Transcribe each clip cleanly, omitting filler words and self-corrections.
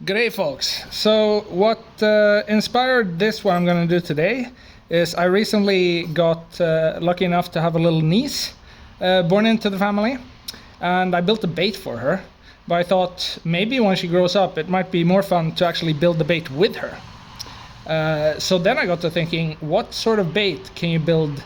G'day folks. So what inspired this, what I'm going to do today, is I recently got lucky enough to have a little niece born into the family, and I built a bait for her. But I thought maybe when she grows up it might be more fun to actually build the bait with her. So then I got to thinking, what sort of bait can you build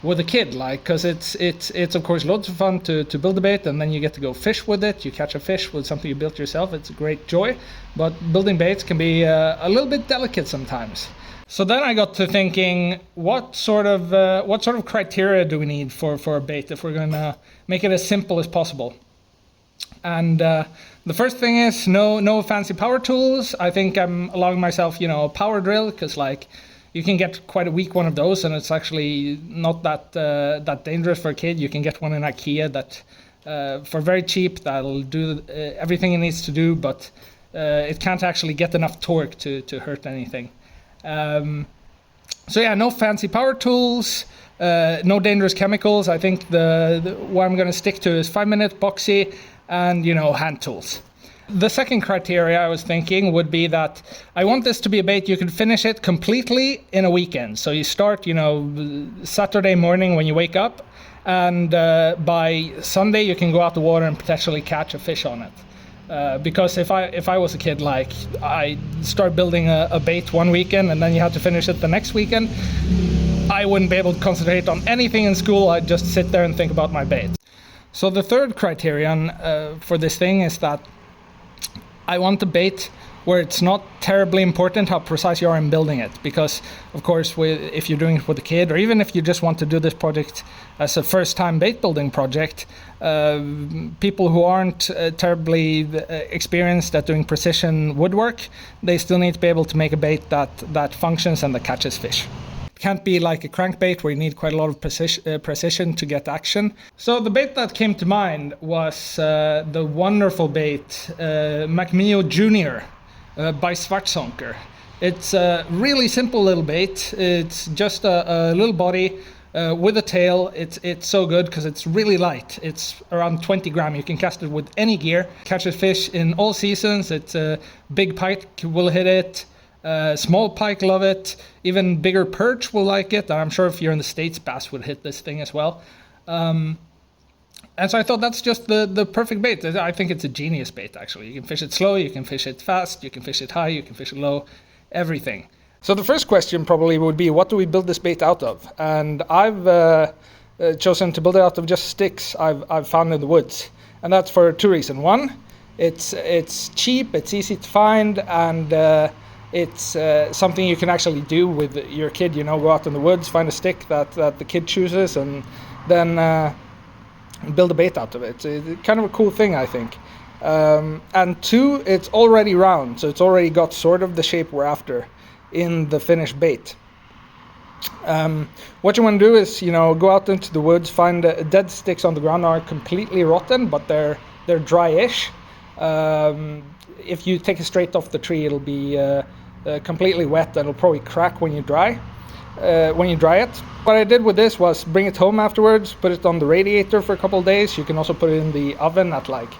with a kid, like, because it's of course loads of fun to build a bait, and then you get to go fish with it. You catch a fish with something you built yourself. It's a great joy, but building baits can be a little bit delicate sometimes. So then I got to thinking, what sort of criteria do we need for a bait if we're going to make it as simple as possible? And the first thing is no fancy power tools. I think I'm allowing myself, a power drill, because like, you can get quite a weak one of those, and it's actually not that dangerous for a kid. You can get one in IKEA that for very cheap, that'll do everything it needs to do, but it can't actually get enough torque to hurt anything. So yeah, no fancy power tools, no dangerous chemicals. I think what I'm going to stick to is 5-minute boxy and hand tools. The second criteria I was thinking would be that I want this to be a bait you can finish it completely in a weekend. So you start, Saturday morning when you wake up, and by Sunday you can go out the water and potentially catch a fish on it. Because if I was a kid, like, I start building a bait one weekend and then you have to finish it the next weekend, I wouldn't be able to concentrate on anything in school. I'd just sit there and think about my bait. So the third criterion for this thing is that I want a bait where it's not terribly important how precise you are in building it, because of course if you're doing it with a kid, or even if you just want to do this project as a first-time bait building project, people who aren't terribly experienced at doing precision woodwork, they still need to be able to make a bait that functions and that catches fish. It can't be like a crankbait where you need quite a lot of precision to get action. So the bait that came to mind was the wonderful bait McMeo Jr. By Svartzonker. It's a really simple little bait. It's just a little body with a tail. It's so good because it's really light. It's around 20 grams. You can cast it with any gear. Catches fish in all seasons. It's a big pike will hit it. Small pike love it. Even bigger perch will like it. I'm sure if you're in the States, bass would hit this thing as well. And so I thought that's just the perfect bait. I think it's a genius bait, actually. You can fish it slow, you can fish it fast, you can fish it high, you can fish it low, everything. So the first question probably would be, what do we build this bait out of? And I've chosen to build it out of just sticks I've found in the woods. And that's for two reasons. One, it's cheap, it's easy to find, and it's something you can actually do with your kid. Go out in the woods, find a stick that the kid chooses, and then build a bait out of it. It's kind of a cool thing, I think. And two, it's already round, so it's already got sort of the shape we're after in the finished bait. What you want to do is, go out into the woods, find dead sticks on the ground are completely rotten, but they're dry-ish. If you take it straight off the tree, it'll be completely wet and it'll probably crack when you dry it. What I did with this was bring it home afterwards, put it on the radiator for a couple of days. You can also put it in the oven at like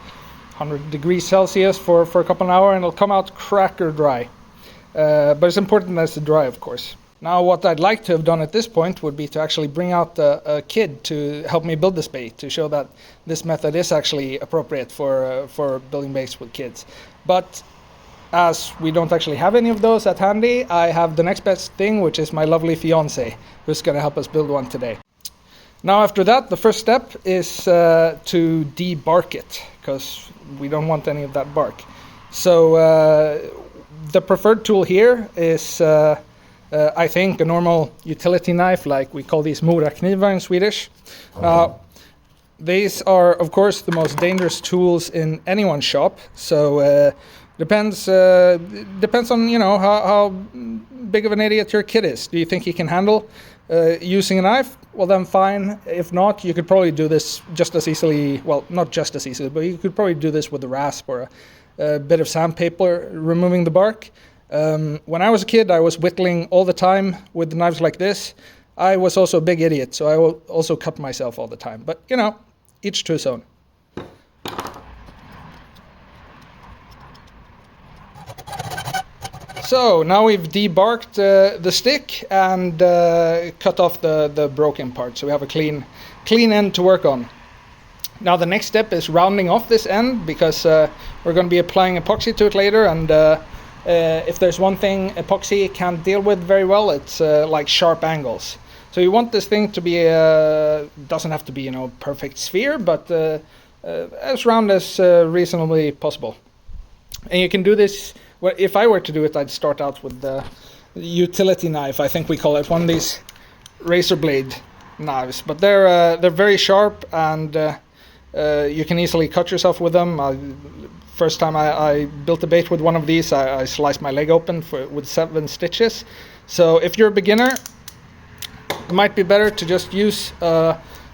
100 degrees Celsius for a couple of hours, and it'll come out cracker dry. But it's important that it's dry, of course. Now, what I'd like to have done at this point would be to actually bring out a kid to help me build this bait, to show that this method is actually appropriate for building baits with kids. But as we don't actually have any of those at handy, I have the next best thing, which is my lovely fiance, who's going to help us build one today. Now, after that, the first step is to debark it, because we don't want any of that bark. So the preferred tool here is, I think, a normal utility knife, like we call these moraknivar in Swedish. These are, of course, the most dangerous tools in anyone's shop. So depends on how big of an idiot your kid is. Do you think he can handle using a knife? Well, then fine. If not, you could probably do this just as easily. Well, not just as easily, but you could probably do this with a rasp or a bit of sandpaper, removing the bark. When I was a kid, I was whittling all the time with knives like this. I was also a big idiot, so I also cut myself all the time. But, each to his own. So now we've debarked the stick and cut off the broken part, so we have a clean end to work on. Now the next step is rounding off this end, because we're going to be applying epoxy to it later, and if there's one thing epoxy can't deal with very well, it's like sharp angles. So you want this thing to be, doesn't have to be, perfect sphere, but as round as reasonably possible. And you can do this, well, if I were to do it, I'd start out with the utility knife, I think we call it, one of these razor blade knives. But they're very sharp, and you can easily cut yourself with them. First time I built a bait with one of these, I sliced my leg open with 7 stitches. So if you're a beginner, it might be better to just use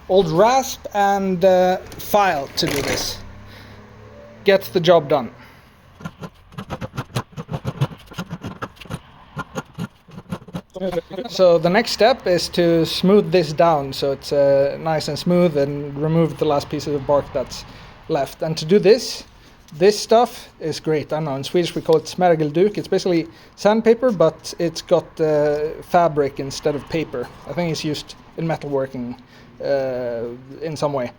old rasp and file to do this. Get the job done. So the next step is to smooth this down so it's nice and smooth, and remove the last piece of bark that's left. And to do this stuff is great. I don't know, in Swedish we call it smergelduk. It's basically sandpaper, but it's got fabric instead of paper. I think it's used in metalworking in some way.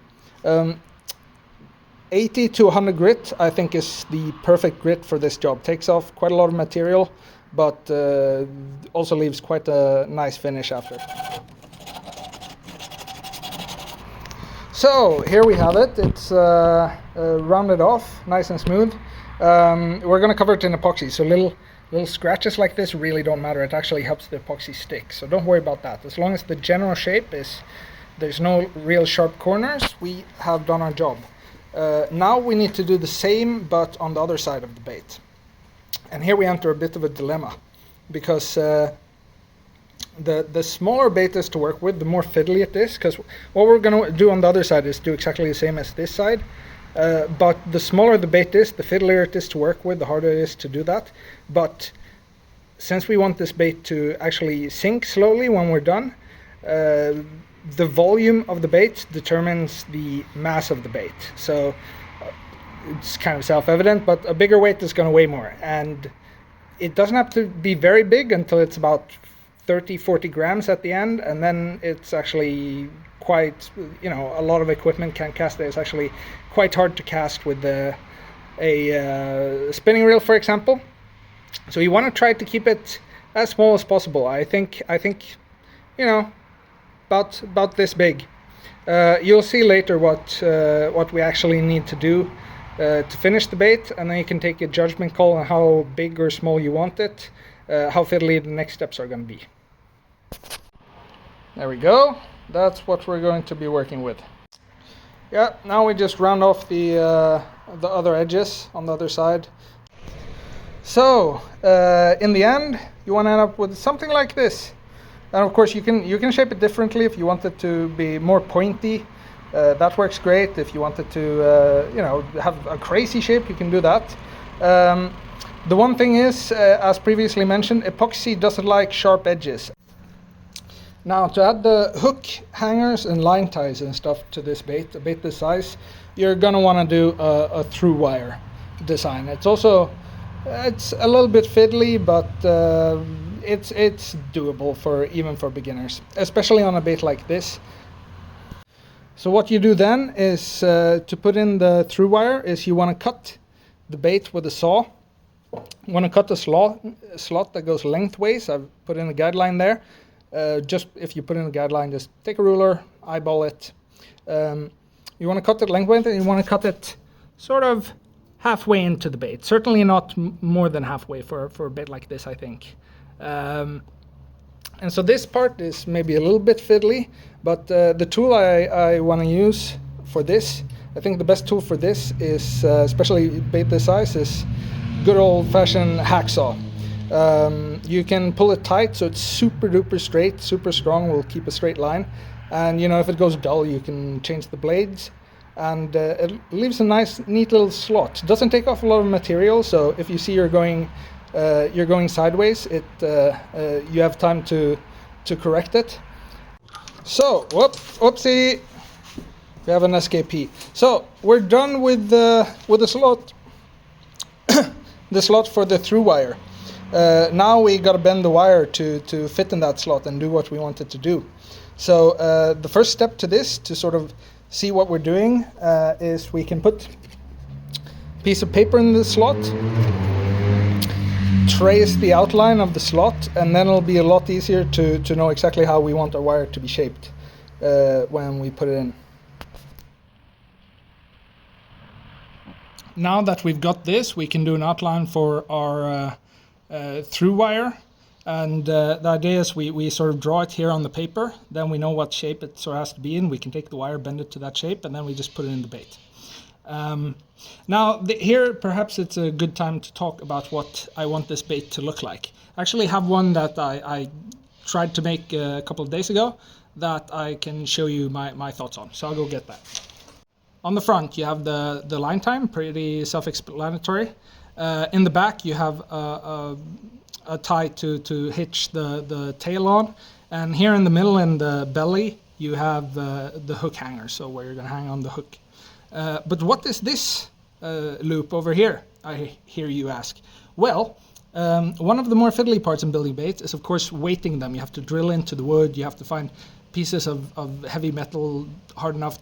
80 to 100 grit I think is the perfect grit for this job. Takes off quite a lot of material, but also leaves quite a nice finish after. So here we have it. It's rounded off, nice and smooth. We're going to cover it in epoxy, so little scratches like this really don't matter. It actually helps the epoxy stick, so don't worry about that. As long as the general shape is, there's no real sharp corners, we have done our job. Now we need to do the same, but on the other side of the bait. And here we enter a bit of a dilemma, because the smaller bait is to work with, the more fiddly it is, because what we're going to do on the other side is do exactly the same as this side, but the smaller the bait is, the fiddlier it is to work with, the harder it is to do that. But since we want this bait to actually sink slowly when we're done, the volume of the bait determines the mass of the bait. So it's kind of self-evident, but a bigger weight is going to weigh more, and it doesn't have to be very big until it's about 30-40 grams at the end, and then it's actually quite, a lot of equipment can cast it. It's actually quite hard to cast with a spinning reel, for example. So you want to try to keep it as small as possible. I think about this big. You'll see later what we actually need to do to finish the bait, and then you can take a judgment call on how big or small you want it, how fiddly the next steps are going to be. There we go. That's what we're going to be working with. Yeah, now we just round off the other edges on the other side. So in the end, you want to end up with something like this. And of course, you can shape it differently if you want it to be more pointy. That works great. If you wanted to, have a crazy shape, you can do that. The one thing is, as previously mentioned, epoxy doesn't like sharp edges. Now, to add the hook hangers and line ties and stuff to this bait, a bait this size, you're gonna want to do a through wire design. It's also, it's a little bit fiddly, but it's doable even for beginners, especially on a bait like this. So what you do then is to put in the through wire is you want to cut the bait with a saw. You want to cut the slot that goes lengthways. I've put in a guideline there. Just if you put in a guideline, just take a ruler, eyeball it. You want to cut it lengthways, and you want to cut it sort of halfway into the bait. Certainly not more than halfway for a bait like this, I think. And so this part is maybe a little bit fiddly, but the tool I want to use for this, I think the best tool for this is, especially bait this size, is good old-fashioned hacksaw. You can pull it tight so it's super duper straight, super strong, will keep a straight line. And if it goes dull, you can change the blades. And it leaves a nice, neat little slot. It doesn't take off a lot of material, so if you see you're going sideways, you have time to correct it. So, whoopsie, we have an SKP. So we're done with the slot, the slot for the through wire. Now we got to bend the wire to fit in that slot and do what we want it to do. So the first step to this, to sort of see what we're doing, is we can put a piece of paper in the slot, trace the outline of the slot, and then it'll be a lot easier to know exactly how we want our wire to be shaped when we put it in. Now that we've got this, we can do an outline for our through wire, and the idea is we sort of draw it here on the paper, then we know what shape it sort of has to be in. We can take the wire, bend it to that shape, and then we just put it in the bait. Now here perhaps it's a good time to talk about what I want this bait to look like. I actually have one that I tried to make a couple of days ago that I can show you my thoughts on, so I'll go get that. On the front you have the line time, pretty self-explanatory. In the back you have a tie to hitch the tail on, and here in the middle, in the belly, you have the hook hanger, so where you're going to hang on the hook. But what is this loop over here, I hear you ask? Well, one of the more fiddly parts in building baits is of course weighting them. You have to drill into the wood, you have to find pieces of heavy metal hard enough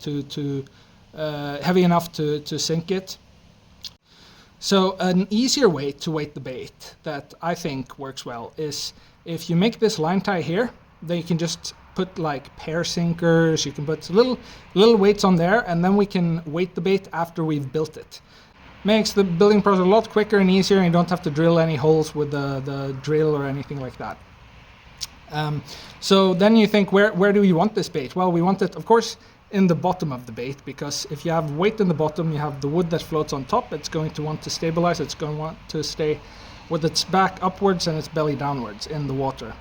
heavy enough to sink it. So an easier way to weight the bait that I think works well is if you make this line tie here, then you can just put like pair sinkers, you can put little weights on there, and then we can weight the bait after we've built it. Makes the building process a lot quicker and easier, and you don't have to drill any holes with the drill or anything like that. So then you think, where do we want this bait? Well, we want it, of course, in the bottom of the bait, because if you have weight in the bottom, you have the wood that floats on top. It's going to want to stabilize, it's going to want to stay with its back upwards and its belly downwards in the water.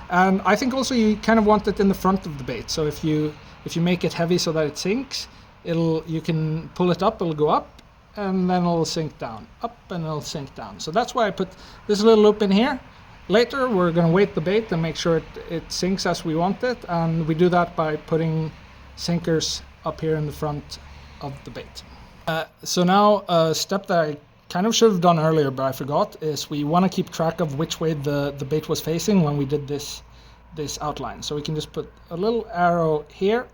And I think also you kind of want it in the front of the bait. So if you make it heavy so that it sinks, you can pull it up, it'll go up, and then it'll sink down, up, and it'll sink down. So that's why I put this little loop in here. Later we're going to weight the bait and make sure it sinks as we want it, and we do that by putting sinkers up here in the front of the bait. So now a step that I kind of should have done earlier but I forgot is we want to keep track of which way the bait was facing when we did this outline. So we can just put a little arrow here,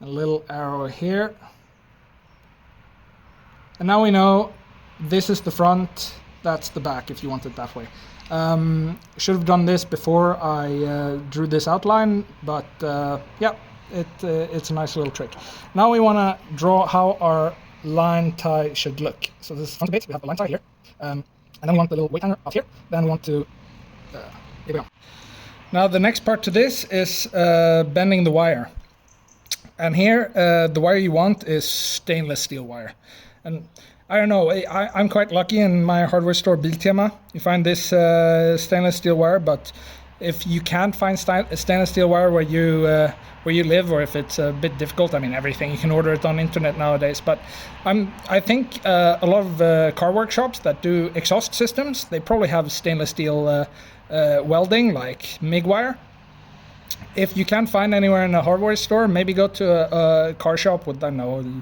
a little arrow here, and now we know this is the front, that's the back if you want it that way. Should have done this before I drew this outline, but yeah, it's a nice little trick. Now we want to draw how our line tie should look. So this is front of the bait, we have the line tie here, and then we want the little weight hanger up here, then we want to, here we go. Now the next part to this is bending the wire. And here the wire you want is stainless steel wire. And I don't know, I'm quite lucky in my hardware store Biltema. You find this stainless steel wire, but if you can't find stainless steel wire where you live, or if it's a bit difficult, I mean everything, you can order it on internet nowadays. But I think a lot of car workshops that do exhaust systems, they probably have stainless steel welding like MIG wire. If you can't find anywhere in a hardware store, maybe go to a car shop with, I don't know,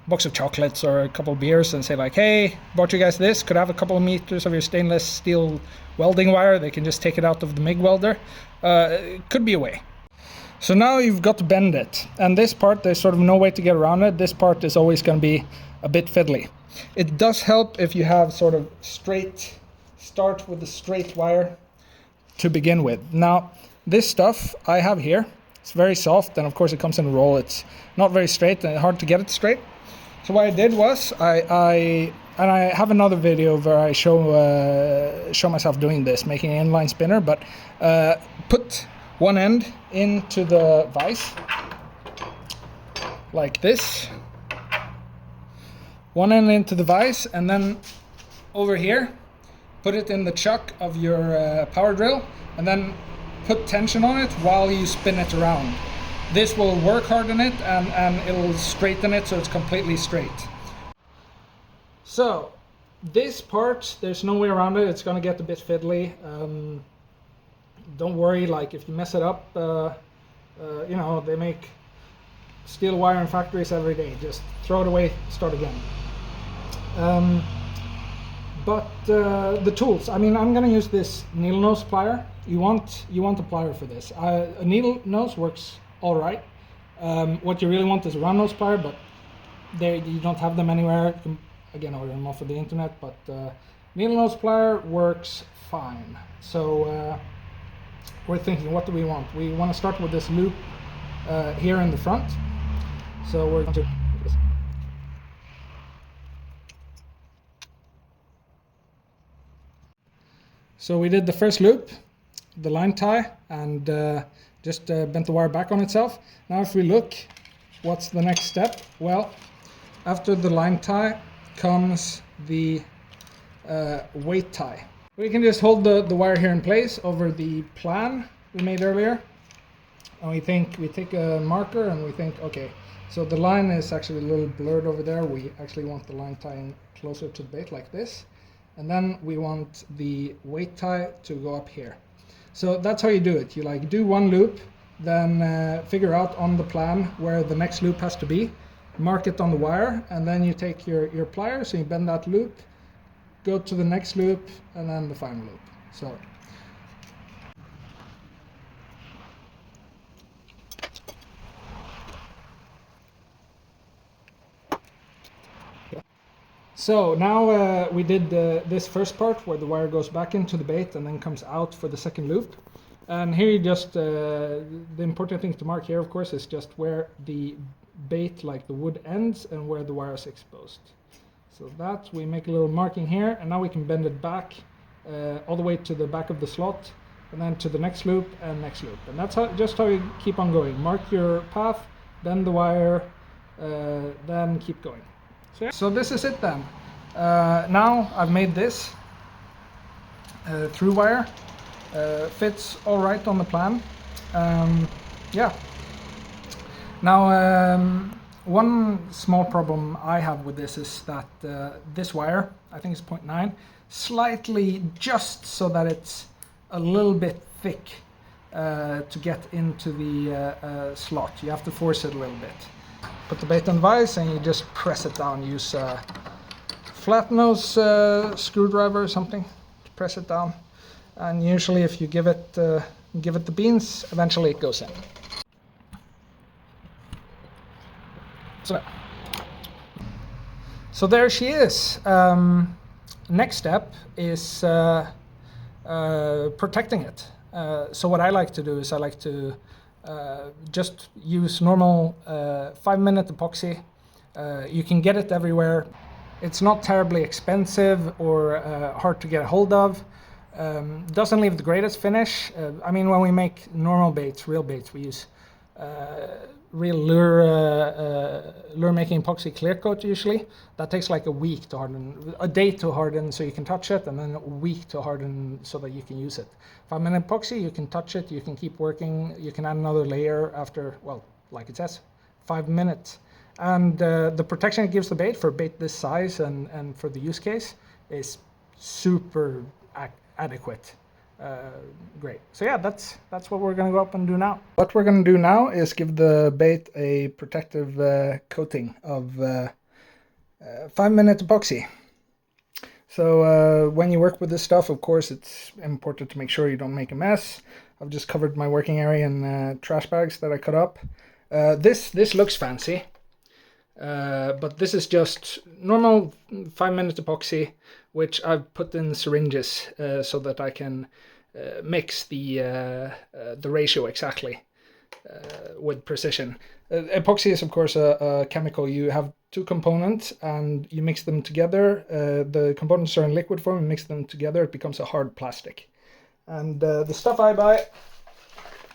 box of chocolates or a couple of beers and say like, hey, bought you guys this, could I have a couple of meters of your stainless steel welding wire? They can just take it out of the MIG welder. It could be a way. So now you've got to bend it, and this part there's sort of no way to get around it. This part is always going to be a bit fiddly. It does help if you have sort of start with the straight wire to begin with. Now this stuff I have here, it's very soft, and of course it comes in a roll. It's not very straight and hard to get it straight. So what I did was I have another video where I show myself doing this, making an inline spinner, but put one end into the vise like this, one end into the vise, and then over here put it in the chuck of your power drill, and then put tension on it while you spin it around. This will work harden it and it'll straighten it so it's completely straight. So this part, there's no way around it. It's gonna get a bit fiddly. Don't worry, like if you mess it up, you know, they make steel wire in factories every day. Just throw it away, start again. But the tools, I mean, I'm gonna use this needle nose plier. You want a plier for this. A needle nose works all right. What you really want is a round nose plier, but you don't have them anywhere. You can, again, order them off of the internet, but needle nose plier works fine. So we're thinking, what do we want? We want to start with this loop here in the front. So we're going to So we did the first loop, the line tie, and just bent the wire back on itself. Now if we look, what's the next step? Well, after the line tie comes the weight tie. We can just hold the wire here in place over the plan we made earlier. And we take a marker and we think, okay, so the line is actually a little blurred over there. We actually want the line tying closer to the bait like this. And then we want the weight tie to go up here. So that's how you do it. You like do one loop, then figure out on the plan where the next loop has to be, mark it on the wire, and then you take your pliers, so you bend that loop, go to the next loop, and then the final loop. So So now we did this first part where the wire goes back into the bait and then comes out for the second loop. And here you just, the important thing to mark here, of course, is just where the bait, like the wood, ends and where the wire is exposed. So that, we make a little marking here, and now we can bend it back all the way to the back of the slot, and then to the next loop and next loop. And that's just how you keep on going. Mark your path, bend the wire, then keep going. So this is it then. Now I've made this through wire. Fits all right on the plan. Yeah. Now one small problem I have with this is that this wire, I think it's 0.9, slightly just so that it's a little bit thick to get into the slot. You have to force it a little bit. Put the bait on the vise and you just press it down. Use a flat nose screwdriver or something to press it down. And usually if you give it the beans, eventually it goes in. So there she is. Next step is protecting it. So what I like to do is I like to just use normal 5-minute epoxy. You can get it everywhere. It's not terribly expensive or hard to get a hold of. Doesn't leave the greatest finish. I mean, when we make normal baits, real baits, we use real lure making epoxy clear coat usually. That takes like a week to harden, a day to harden so you can touch it, and then a week to harden so that you can use it. 5-minute epoxy, you can touch it, you can keep working, you can add another layer after, well, like it says, 5 minutes. And the protection it gives the bait for a bait this size and for the use case is super adequate. Great. So yeah, that's what we're gonna go up and do now. What we're gonna do now is give the bait a protective coating of 5-minute epoxy. So when you work with this stuff, of course, it's important to make sure you don't make a mess. I've just covered my working area in trash bags that I cut up. This looks fancy, but this is just normal 5-minute epoxy, which I've put in syringes so that I can mix the ratio exactly with precision. Epoxy is of course a chemical. You have two components and you mix them together. The components are in liquid form, and mix them together, it becomes a hard plastic. And the stuff I buy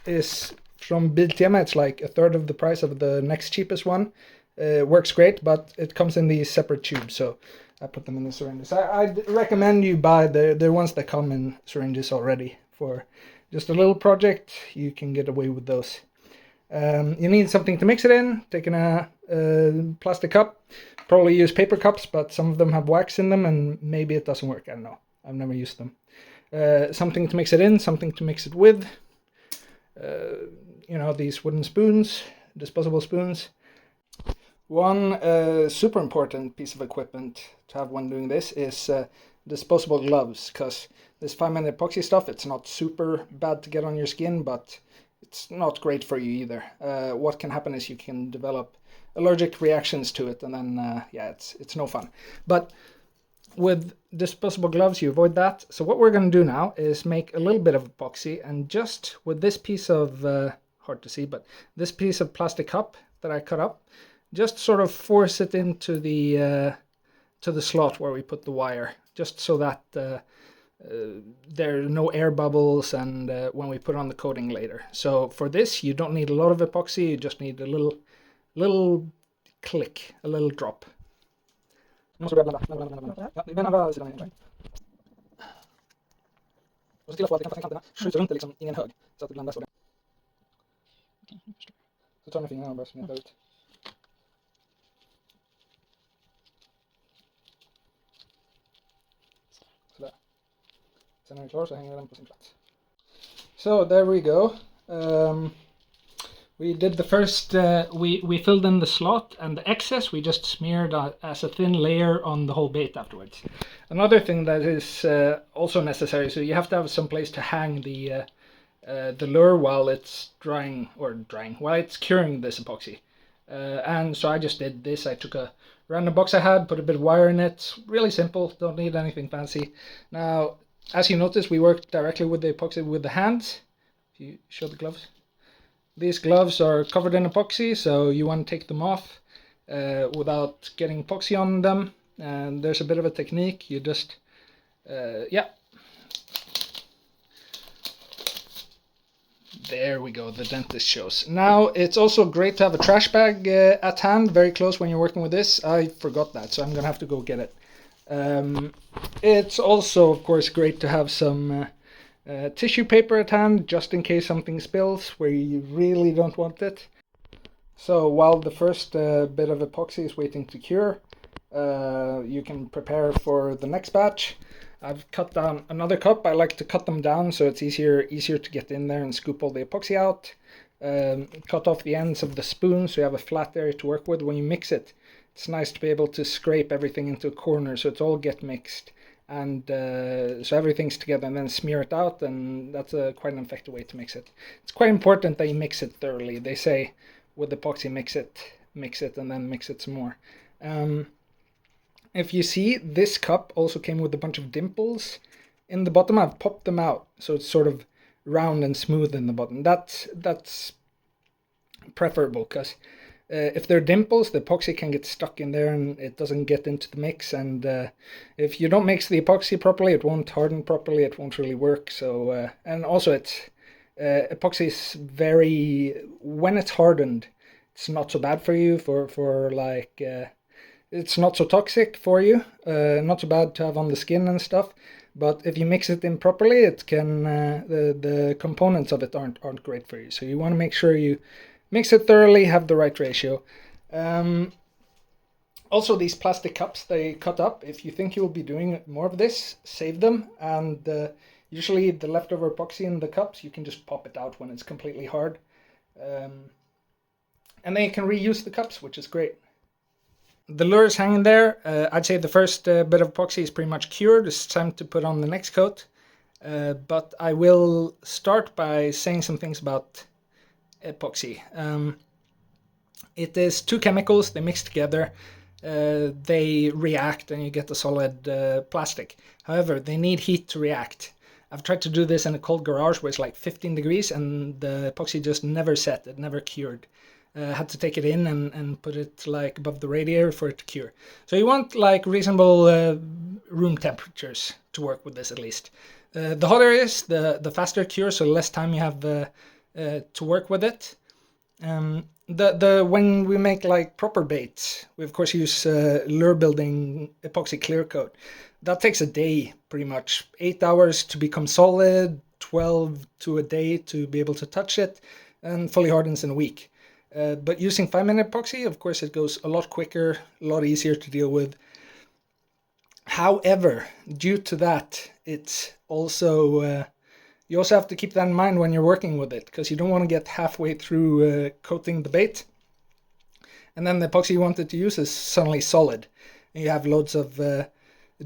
is from Biltema. It's like a third of the price of the next cheapest one. Works great, but it comes in these separate tubes, so I put them in the syringes. I'd recommend you buy the ones that come in syringes already. For just a little project, you can get away with those. You need something to mix it in. Taking a plastic cup. Probably use paper cups, but some of them have wax in them and maybe it doesn't work. I don't know. I've never used them. Something to mix it in, something to mix it with. You know, these wooden spoons, disposable spoons. One super important piece of equipment to have when doing this is disposable gloves, because this 5-minute epoxy stuff, it's not super bad to get on your skin, but it's not great for you either. What can happen is you can develop allergic reactions to it, and then yeah, it's no fun. But with disposable gloves, you avoid that. So what we're going to do now is make a little bit of epoxy, and just with this piece of hard to see, but this piece of plastic cup that I cut up, just sort of force it into the slot where we put the wire, just so that there are no air bubbles, and when we put on the coating later. So for this, you don't need a lot of epoxy, you just need a little click, a little drop. Nu måste du börja blanda. Ja, det är ena sidan igen. Och se till att få att kanterna skjuter runt det liksom in i en hög, så att det blandas. Så tar jag med fingrarna och börjar smeta ut. Sådär. Sen när den är klar så hänger den på sin plats. So there we go. We did the first, we filled in the slot, and the excess we just smeared as a thin layer on the whole bait afterwards. Another thing that is also necessary, so you have to have some place to hang the lure while it's while it's curing this epoxy. And so I just did this. I took a random box I had, put a bit of wire in it. Really simple, don't need anything fancy. Now, as you notice, we worked directly with the epoxy with the hands. If you show the gloves. These gloves are covered in epoxy, so you want to take them off without getting epoxy on them. And there's a bit of a technique. You just, yeah. There we go, the dentist shows. Now, it's also great to have a trash bag at hand, very close when you're working with this. I forgot that, so I'm going to have to go get it. It's also, of course, great to have some tissue paper at hand, just in case something spills where you really don't want it. So while the first bit of epoxy is waiting to cure, you can prepare for the next batch. I've cut down another cup. I like to cut them down so it's easier to get in there and scoop all the epoxy out. Cut off the ends of the spoon so you have a flat area to work with. When you mix it, it's nice to be able to scrape everything into a corner so it's all get mixed. And so everything's together, and then smear it out, and that's quite an effective way to mix it. It's quite important that you mix it thoroughly. They say with epoxy, mix it, and then mix it some more. If you see, this cup also came with a bunch of dimples in the bottom. I've popped them out, so it's sort of round and smooth in the bottom. That's preferable, because if there are dimples, the epoxy can get stuck in there and it doesn't get into the mix. And if you don't mix the epoxy properly, it won't harden properly. It won't really work. So and also, it's epoxy is when it's hardened, it's not so bad for you. For like it's not so toxic for you. Not so bad to have on the skin and stuff. But if you mix it in properly, it can the components of it aren't great for you. So you want to make sure you mix it thoroughly, have the right ratio. Also, these plastic cups they cut up, if you think you'll be doing more of this, save them. And usually the leftover epoxy in the cups, you can just pop it out when it's completely hard. And then you can reuse the cups, which is great. The lure is hanging there. I'd say the first bit of epoxy is pretty much cured. It's time to put on the next coat. But I will start by saying some things about epoxy. It is two chemicals, they mix together, they react, and you get a solid plastic. However, they need heat to react. I've tried to do this in a cold garage where it's like 15 degrees and the epoxy just never set, it never cured. Had to take it in and put it like above the radiator for it to cure. So you want like reasonable room temperatures to work with this at least. The hotter it is, the faster it cures, so the less time you have to work with it. When we make like proper baits, we of course use lure building epoxy clear coat. That takes a day pretty much, 8 hours to become solid, 12 to a day to be able to touch it, and fully hardens in a week. But using 5-minute epoxy, of course, it goes a lot quicker, a lot easier to deal with. However, due to that, it's also you also have to keep that in mind when you're working with it, because you don't want to get halfway through coating the bait, and then the epoxy you wanted to use is suddenly solid, and you have loads of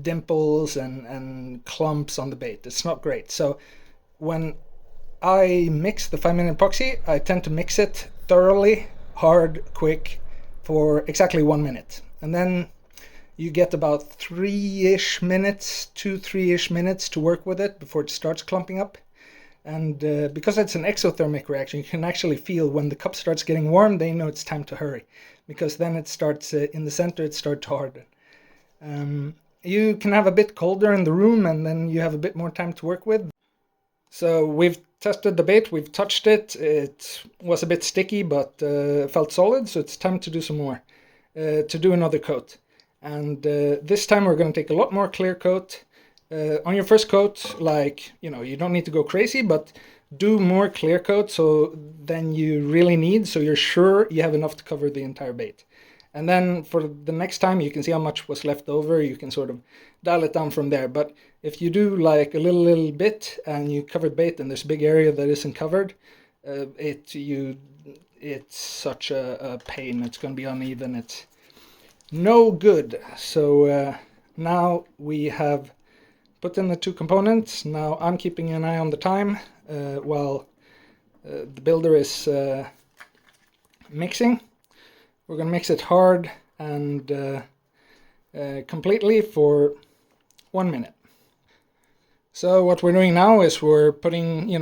dimples and clumps on the bait. It's not great. So when I mix the 5-minute epoxy, I tend to mix it thoroughly, hard, quick, for exactly 1 minute. And then you get about 3-ish minutes, 2-3-ish minutes to work with it before it starts clumping up. And because it's an exothermic reaction, you can actually feel when the cup starts getting warm, then you know it's time to hurry. Because then it starts, in the center, it starts to harden. You can have a bit colder in the room, and then you have a bit more time to work with. So we've tested the bait, we've touched it. It was a bit sticky, but felt solid, so it's time to do some more, to do another coat. And this time we're going to take a lot more clear coat. On your first coat, like, you don't need to go crazy, but do more clear coat than you really need, so you're sure you have enough to cover the entire bait. And then for the next time, you can see how much was left over. You can sort of dial it down from there. But if you do like a little bit and you cover bait and there's a big area that isn't covered, it's such a pain. It's going to be uneven. It's no good. So now we have put in the 2 components. Now I'm keeping an eye on the time while the builder is mixing. We're going to mix it hard and completely for 1 minute. So what we're doing now is we're putting,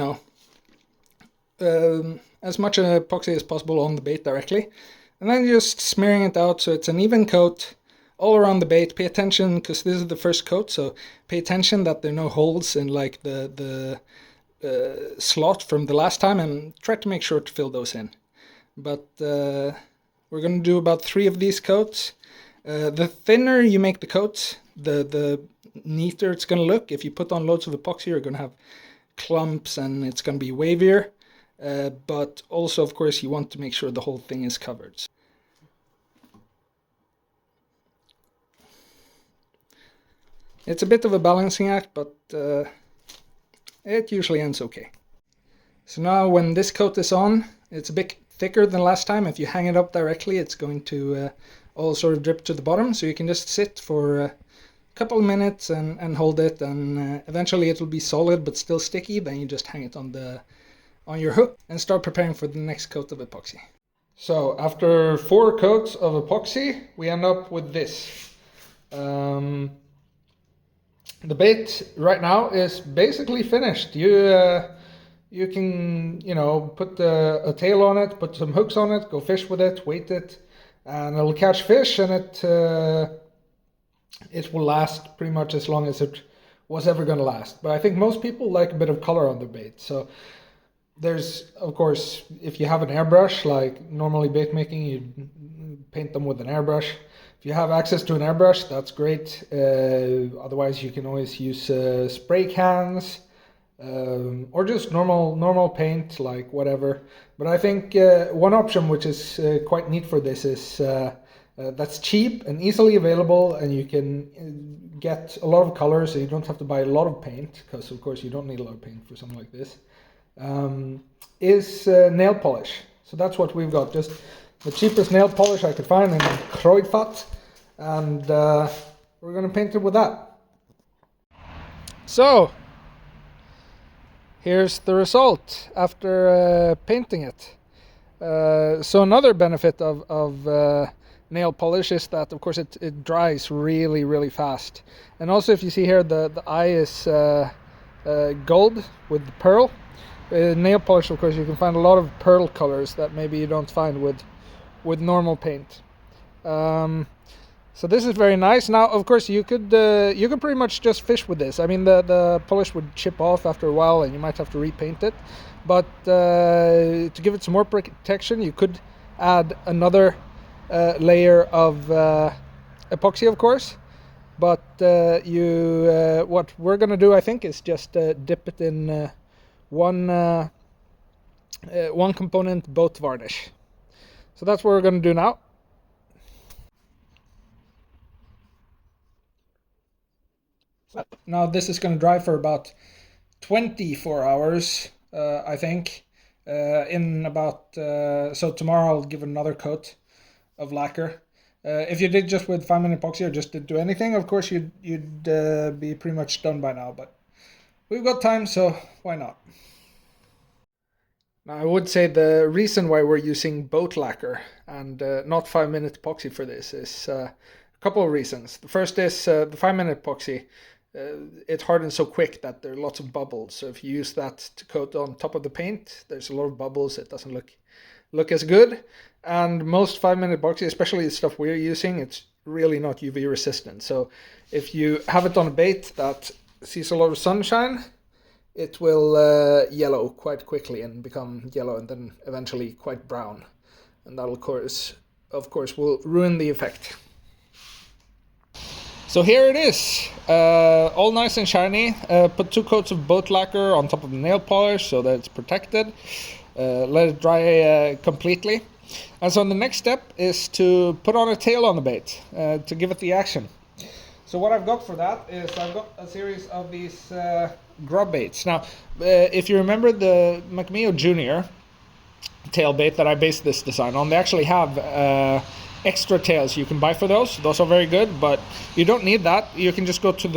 as much epoxy as possible on the bait directly, and then just smearing it out so it's an even coat all around the bait. Pay attention, because this is the first coat, so pay attention that there are no holes in like the slot from the last time, and try to make sure to fill those in. But we're going to do about 3 of these coats. The thinner you make the coats, the neater it's going to look. If you put on loads of epoxy, you're going to have clumps and it's going to be wavier. But also, of course, you want to make sure the whole thing is covered. It's a bit of a balancing act, but it usually ends okay. So now when this coat is on, it's a bit thicker than last time. If you hang it up directly, it's going to all sort of drip to the bottom. So you can just sit for a couple of minutes and hold it, and eventually it'll be solid but still sticky. Then you just hang it on your hook and start preparing for the next coat of epoxy. So after 4 coats of epoxy, we end up with this. The bait right now is basically finished. You can, put a tail on it, put some hooks on it, go fish with it, weight it, and it'll catch fish, and it will last pretty much as long as it was ever going to last. But I think most people like a bit of color on their bait. So there's, of course, if you have an airbrush, like normally bait making, you paint them with an airbrush. If you have access to an airbrush, that's great. Otherwise, you can always use spray cans. Or just normal paint, like whatever. But I think one option which is quite neat for this is that's cheap and easily available, and you can get a lot of colors, so you don't have to buy a lot of paint, because of course you don't need a lot of paint for something like this, is nail polish. So that's what we've got, just the cheapest nail polish I could find in Kruidvat, and we're going to paint it with that. So here's the result after painting it. So another benefit of nail polish is that, of course, it dries really fast. And also, if you see here, the eye is gold with the pearl. Nail polish, of course, you can find a lot of pearl colors that maybe you don't find with normal paint. So this is very nice. Now, of course, you could pretty much just fish with this. I mean, the polish would chip off after a while, and you might have to repaint it. But to give it some more protection, you could add another layer of epoxy, of course. But what we're going to do, I think, is just dip it in one component boat varnish. So that's what we're going to do now. Now this is going to dry for about 24 hours, I think. So tomorrow I'll give it another coat of lacquer. If you did just with 5-minute epoxy or just didn't do anything, of course you'd be pretty much done by now. But we've got time, so why not? Now, I would say the reason why we're using boat lacquer and not 5-minute epoxy for this is a couple of reasons. The first is the 5-minute epoxy. It hardens so quick that there are lots of bubbles. So if you use that to coat on top of the paint, there's a lot of bubbles. It doesn't look as good. And most 5-minute epoxy, especially the stuff we're using, it's really not UV resistant. So if you have it on a bait that sees a lot of sunshine, it will yellow quite quickly and become yellow and then eventually quite brown. And that, of course, will ruin the effect. So here it is, all nice and shiny. Put 2 coats of boat lacquer on top of the nail polish so that it's protected. Let it dry completely. And so the next step is to put on a tail on the bait to give it the action. So what I've got for that is I've got a series of these grub baits. Now, if you remember the McMeo Junior tail bait that I based this design on, they actually have extra tails you can buy for those. Those are very good, but you don't need that. You can just go to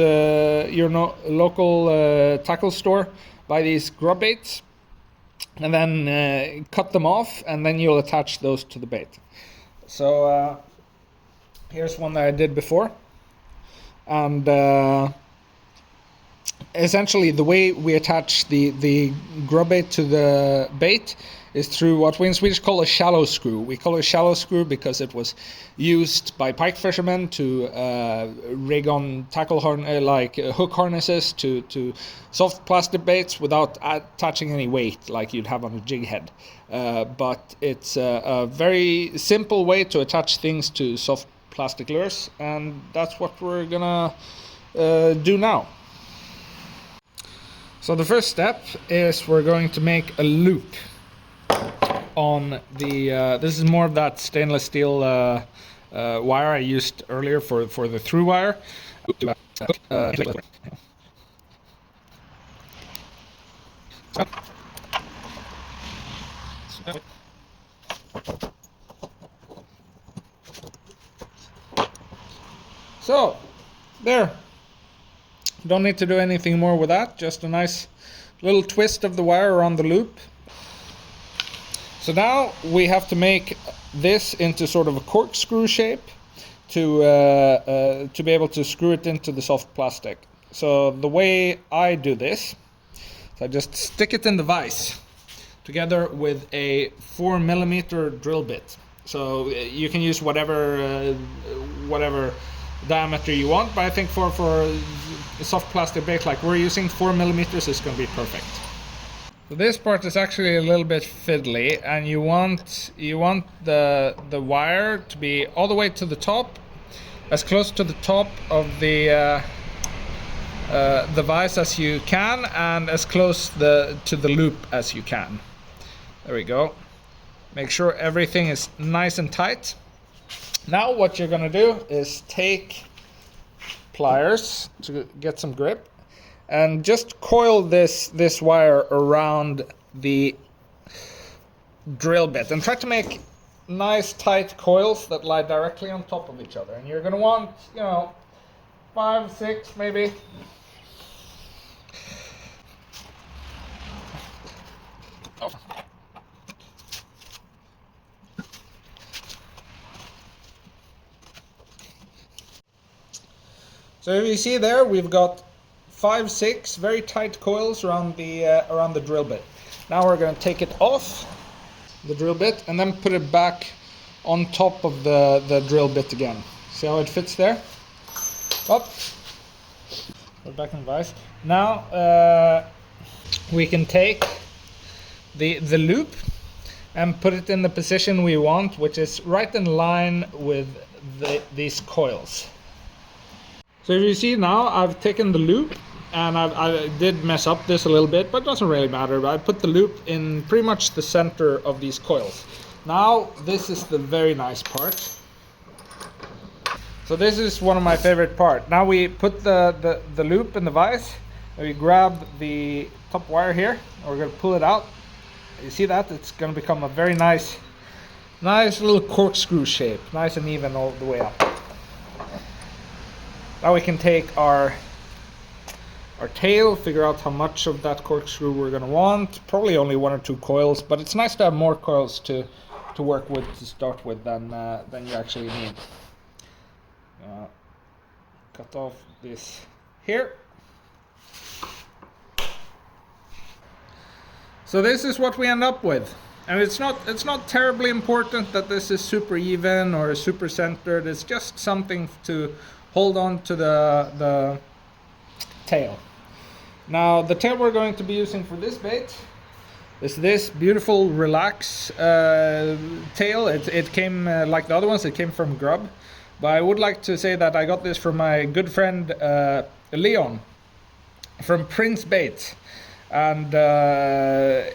your local tackle store, buy these grub baits, and then cut them off, and then you'll attach those to the bait. So here's one that I did before. And essentially the way we attach the grub bait to the bait is through what we in Swedish call a shallow screw. We call it a shallow screw because it was used by pike fishermen to rig on tackle hook harnesses to soft plastic baits without attaching any weight like you'd have on a jig head. But it's a very simple way to attach things to soft plastic lures, and that's what we're gonna do now. So the first step is we're going to make a loop on the this is more of that stainless steel wire I used earlier for the through wire. So there, don't need to do anything more with that, just a nice little twist of the wire around the loop. So now we have to make this into sort of a corkscrew shape to be able to screw it into the soft plastic. So the way I do this, so I just stick it in the vise together with a 4mm drill bit. So you can use whatever diameter you want, but I think for a soft plastic bait like we're using, 4mm is going to be perfect. So this part is actually a little bit fiddly, and you want the wire to be all the way to the top, as close to the top of the vise as you can, and as close to the loop as you can. There we go. Make sure everything is nice and tight. Now what you're gonna do is take pliers to get some grip and just coil this wire around the drill bit and try to make nice tight coils that lie directly on top of each other. And you're gonna want, 5, 6 maybe. So if you see there, we've got 5, 6 very tight coils around the drill bit. Now we're going to take it off the drill bit and then put it back on top of the drill bit again. See how it fits there? Up. Put it back in the vise. Now we can take the loop and put it in the position we want, which is right in line with these coils. So if you see now, I've taken the loop, and I did mess up this a little bit, but it doesn't really matter. But I put the loop in pretty much the center of these coils. Now this is the very nice part. So this is one of my favorite part. Now we put the loop in the vise, and we grab the top wire here, and we're going to pull it out. You see that? It's going to become a very nice Nice little corkscrew shape, nice and even all the way up. Now we can take our tail, figure out how much of that corkscrew we're going to want. Probably only 1 or 2 coils, but it's nice to have more coils to work with to start with than you actually need. Cut off this here. So this is what we end up with. And it's not terribly important that this is super even or super centered. It's just something to hold on to the tail. Now the tail we're going to be using for this bait is this beautiful Relax tail. It came like the other ones, it came from Grub. But I would like to say that I got this from my good friend Leon from Prince Bait. And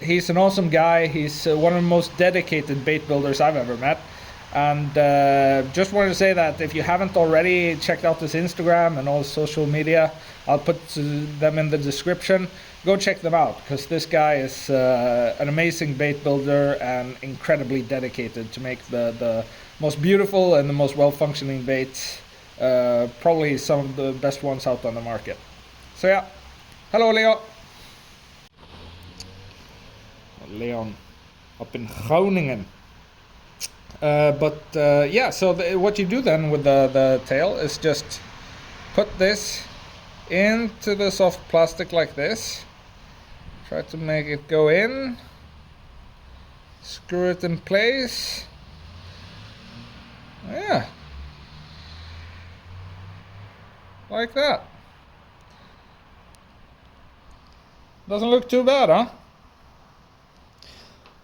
he's an awesome guy. He's one of the most dedicated bait builders I've ever met. And just wanted to say that if you haven't already checked out his Instagram and all his social media, I'll put them in the description. Go check them out, because this guy is an amazing bait builder and incredibly dedicated to make the most beautiful and the most well-functioning baits. Probably some of the best ones out on the market. So yeah, hello Leo. Leon up in Groningen. Yeah, so what you do then with the tail is just put this into the soft plastic like this. Try to make it go in. Screw it in place. Yeah. Like that. Doesn't look too bad, huh?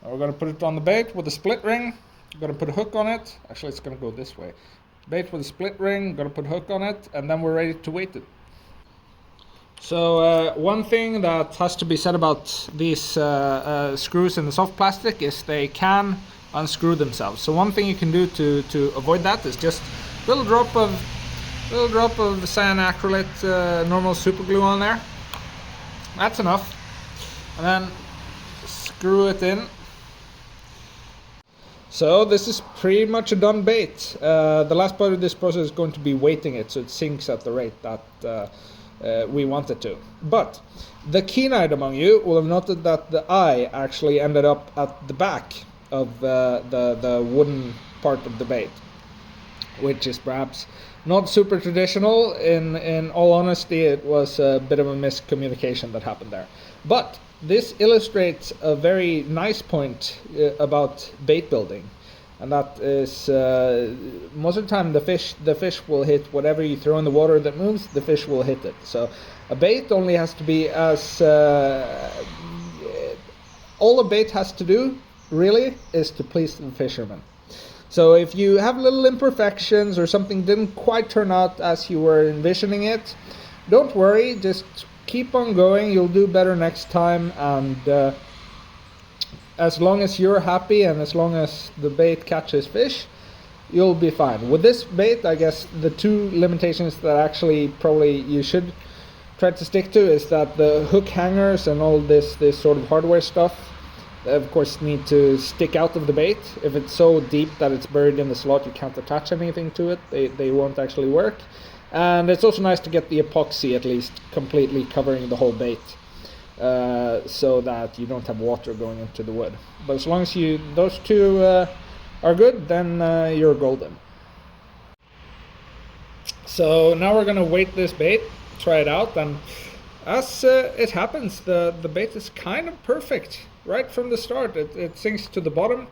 Now we're going to put it on the bait with a split ring. We're going to put a hook on it. Actually, it's going to go this way. Bait with a split ring, going to put a hook on it, and then we're ready to weight it. So one thing that has to be said about these screws in the soft plastic is they can unscrew themselves. So one thing you can do to avoid that is just a little drop of cyanoacrylate normal super glue on there. That's enough. And then screw it in. So this is pretty much a done bait. The last part of this process is going to be weighting it so it sinks at the rate that we want it to. But the keen-eyed among you will have noted that the eye actually ended up at the back of the wooden part of the bait, which is perhaps not super traditional. In all honesty, it was a bit of a miscommunication that happened there. But this illustrates a very nice point about bait building, and that is most of the time the fish will hit whatever you throw in the water that moves. The fish will hit it. So a bait only has to be as all a bait has to do really is to please the fisherman. So if you have little imperfections or something didn't quite turn out as you were envisioning it, don't worry, just keep on going. You'll do better next time, and as long as you're happy and as long as the bait catches fish, you'll be fine. With this bait, I guess the two limitations that actually probably you should try to stick to is that the hook hangers and all this sort of hardware stuff, of course, need to stick out of the bait. If it's so deep that it's buried in the slot, you can't attach anything to it. They won't actually work. And it's also nice to get the epoxy at least completely covering the whole bait, so that you don't have water going into the wood. But as long as those two are good, then you're golden. So now we're going to weight this bait, try it out, and as it happens, the bait is kind of perfect right from the start. It sinks to the bottom.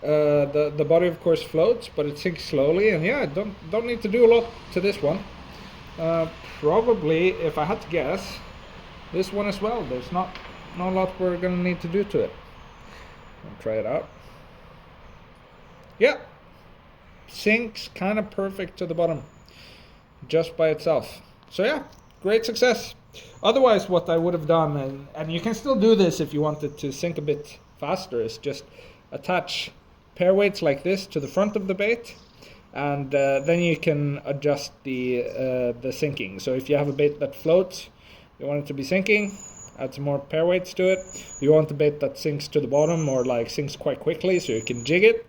The body of course floats, but it sinks slowly, and yeah, don't need to do a lot to this one. Probably, if I had to guess, this one as well. There's not a lot we're gonna need to do to it. I'll try it out. Yeah, sinks kind of perfect to the bottom just by itself. So yeah, great success. Otherwise, what I would have done, and you can still do this if you wanted to sink a bit faster, is just attach pair weights like this to the front of the bait, and then you can adjust the sinking. So if you have a bait that floats, you want it to be sinking, add some more pair weights to it. You want the bait that sinks to the bottom or like sinks quite quickly, so you can jig it.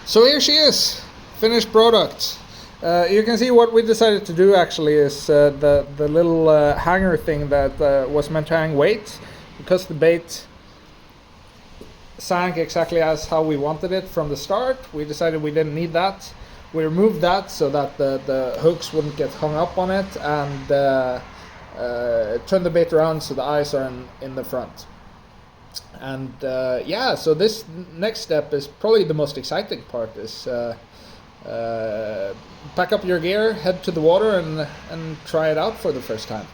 So here she is, finished product. You can see what we decided to do actually is the little hanger thing that was meant to hang weight, because the bait sank exactly as how we wanted it from the start. We decided we didn't need that. We removed that so that the hooks wouldn't get hung up on it, and turned the bait around so the eyes are in the front. And yeah, so this next step is probably the most exciting part, is pack up your gear, head to the water, and try it out for the first time.